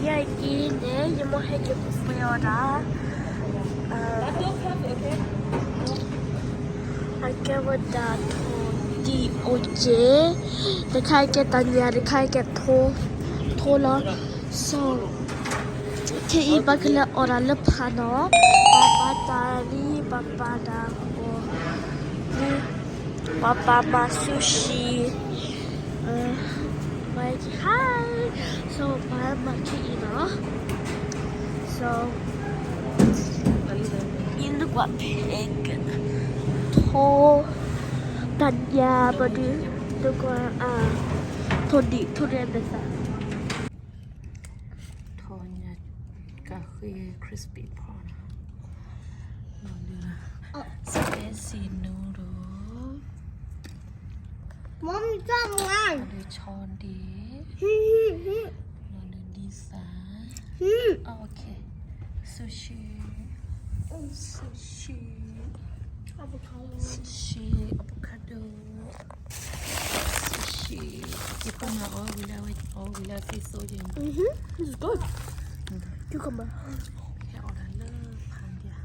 얘기네 이모 해게 보여라. 아까보다 디 오제 내가게 다니야 내가게 토라 소 테이 바클라 오랄 파노 바바다리 바바다고 바바마 수시 like hi so so in the what pig 토 단야 버디 누가 토디 토레베사 토냐 카페 crispy prawn spicy noodle Mom someone chondy Lisa okay sushi avocado sushi kita nak without fish sodium this is good cucumber ya orang lepas dia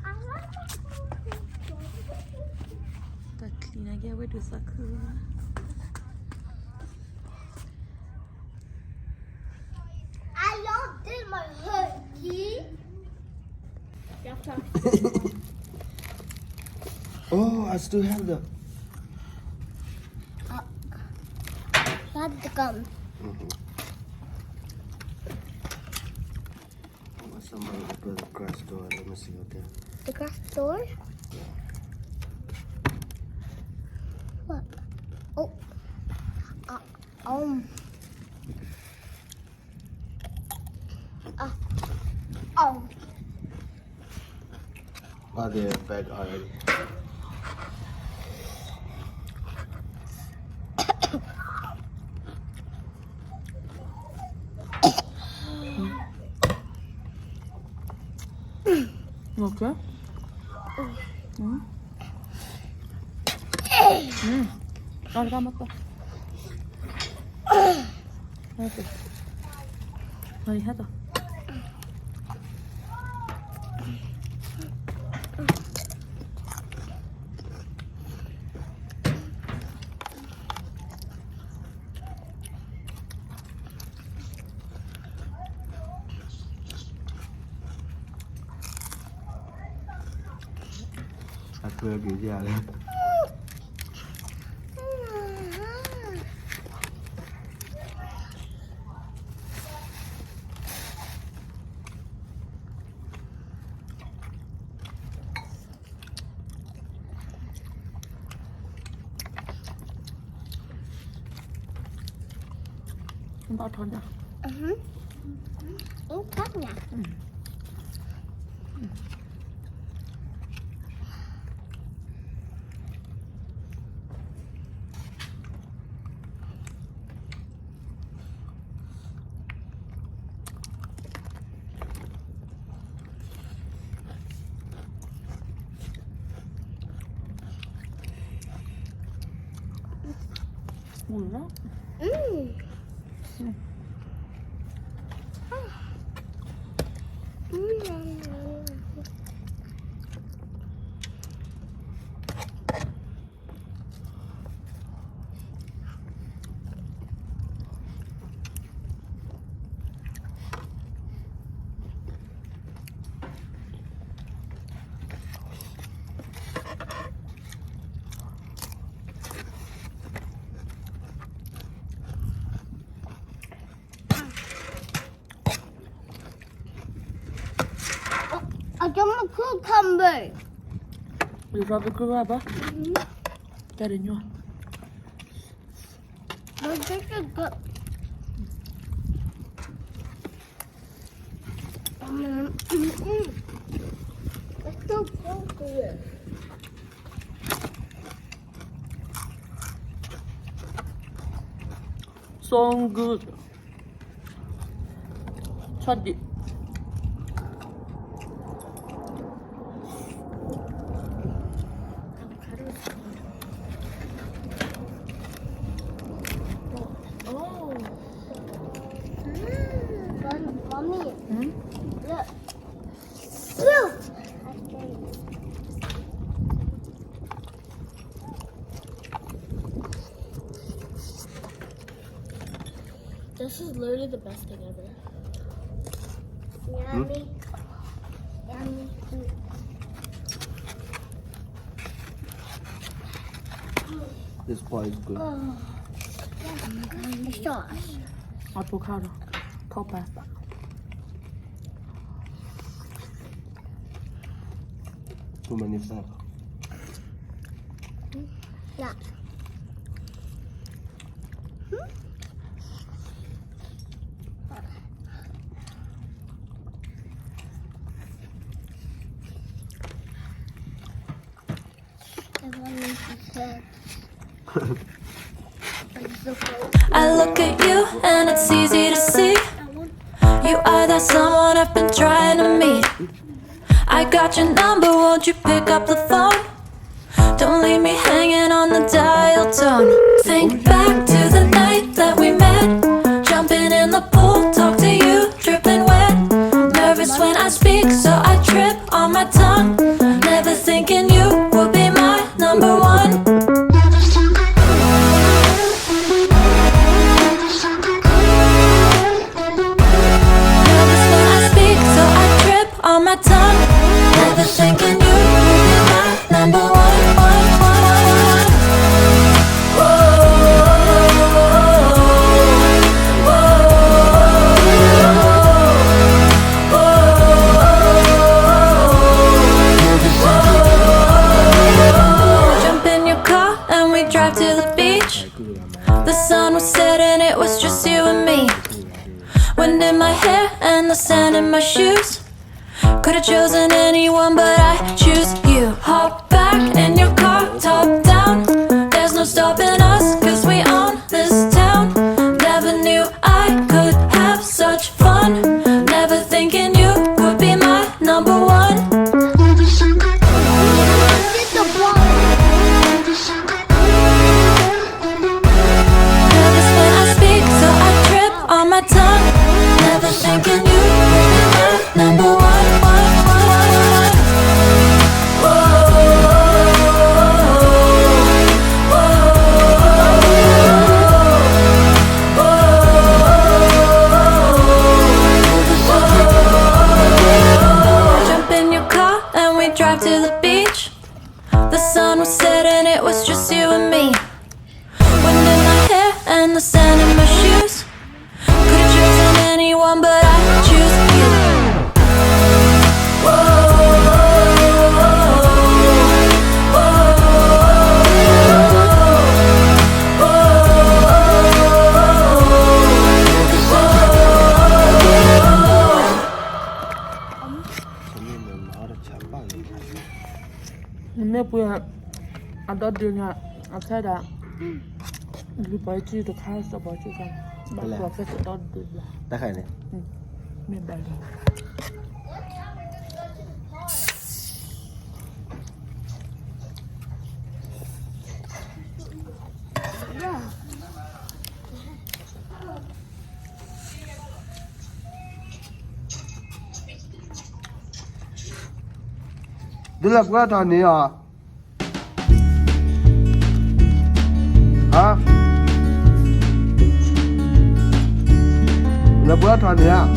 kita clean lagi awak tu saka I love this my hoodie Oh, I still have the. Had to come. Somebody opened the grass door. Let me see. Okay. The grass door? What? Oh. Oh. Oh, they're back already. okay Orada mı? Hadi. Hadi. I feel good, yeah. Không bao thôn đâu. Uống khác nhỉ? Ngon lắm. Some cucumber. You rub the rubber? Get in your. But this is good. It's so good. So good. Chadi. Mommy. Look. Look. This is literally the best thing ever. Yummy. Yummy. This boy is good. Oh. The sauce. เอาตัวข้าวนะเข้าไป Too many fat. Yeah. I look at you and it's easy to see you are that someone I've been trying to meet. I got your number, won't you pick up the phone? Don't leave me hanging on the dial tone. Think back to the night that we met, jumping in the pool, talk to you, dripping wet. Nervous when I speak, so I trip on my tongue. Never thinking you would be my number one. Nervous when I speak, so I trip on my tongue. Never thinking you would be my number one. Jump in your car and we drive to the beach. The sun was setting, it was just you and me. Wind in my hair and the sand in my shoes. Could've chosen anyone, but I choose you. Hop back in your car, top down. There's no stopping us, cause we own this town. Never knew I could have such fun. Never thinking you would be my number one. Nervous when I speak, so I trip on my tongue. Never thinking you would be my number one. Jump in your car and we drive to the beach. The sun was setting, it was just you and me. Wind in my hair and the sand in my shoes. Could've chosen anyone, but I choose you.你那不要，俺到店上，俺菜的，你把鸡都开始把鸡上，把锅开始到底了， Đã khai này. 明白了。 Đây là bữa thằng này à? Hả? Là bữa thằng này à?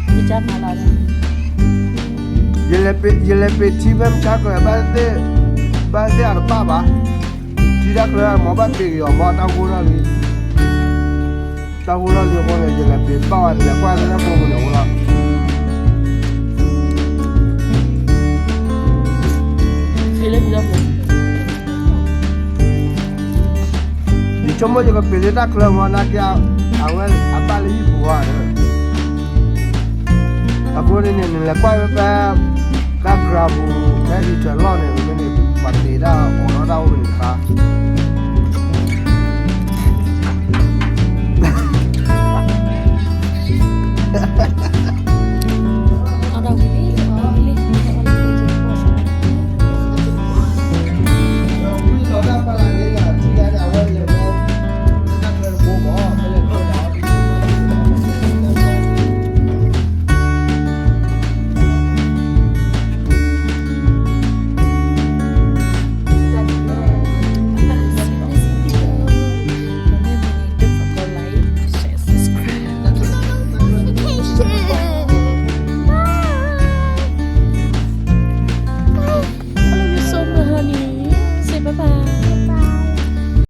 你家拿来了？ Je l'ai petit même ça que basé à papa. Tu as que moi pas payé moi ta voula lui. Ta voula lui moi je l'ai payé pas le quoi le pour le voula. Il est bien fait. Di cuma je payé ta que moi na kia awal apa lagi buat. Aku ni le quoi pas ka grabu ka di chalone ni pati da ono da o ni ka.